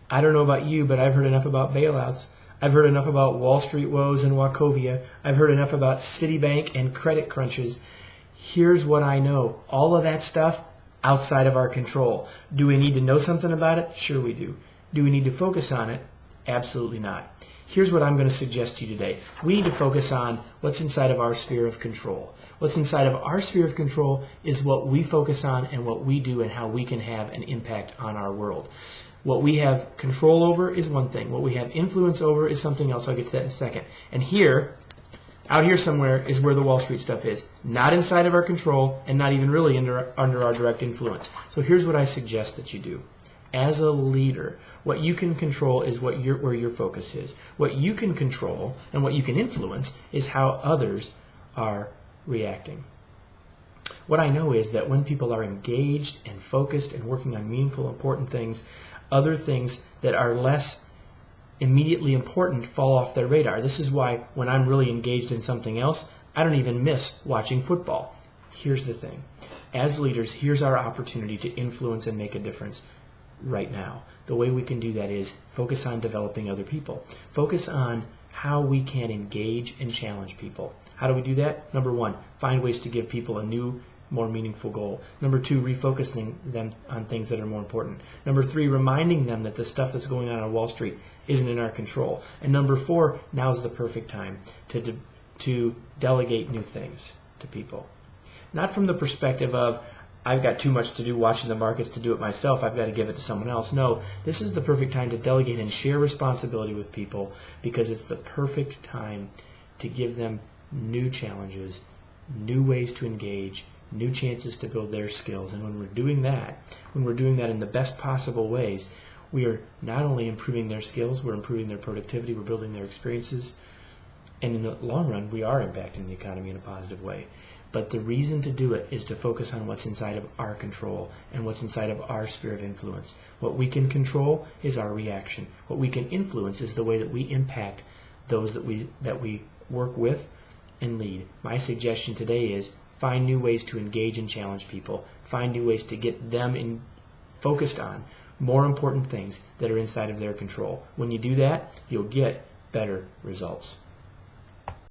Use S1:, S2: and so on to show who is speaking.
S1: I don't know about you, but I've heard enough about bailouts. I've heard enough about Wall Street woes and Wachovia. I've heard enough about Citibank and credit crunches. Here's what I know. All of that stuff outside of our control. Do we need to know something about it? Sure we do. Do we need to focus on it? Absolutely not. Here's what I'm going to suggest to you today. We need to focus on what's inside of our sphere of control. What's inside of our sphere of control is what we focus on and what we do and how we can have an impact on our world. What we have control over is one thing. What we have influence over is something else. I'll get to that in a second. And here, out here somewhere, is where the Wall Street stuff is. Not inside of our control and not even really under our direct influence. So here's what I suggest that you do. As a leader, what you can control is where your focus is. What you can control and what you can influence is how others are reacting. What I know is that when people are engaged and focused and working on meaningful, important things, other things that are less immediately important fall off their radar. This is why when I'm really engaged in something else, I don't even miss watching football. Here's the thing. As leaders, here's our opportunity to influence and make a difference right now. The way we can do that is focus on developing other people. Focus on how we can engage and challenge people. How do we do that? Number one, find ways to give people a new, more meaningful goal. Number two, refocusing them on things that are more important. Number three, reminding them that the stuff that's going on Wall Street isn't in our control. And number four, now's the perfect time to delegate new things to people. Not from the perspective of, I've got too much to do watching the markets to do it myself, I've got to give it to someone else. No, this is the perfect time to delegate and share responsibility with people because it's the perfect time to give them new challenges, new ways to engage, new chances to build their skills. And when we're doing that in the best possible ways, we are not only improving their skills, we're improving their productivity, we're building their experiences, and in the long run, we are impacting the economy in a positive way. But the reason to do it is to focus on what's inside of our control and what's inside of our sphere of influence. What we can control is our reaction. What we can influence is the way that we impact those that we work with and lead. My suggestion today is find new ways to engage and challenge people. Find new ways to get them focused on more important things that are inside of their control. When you do that, you'll get better results.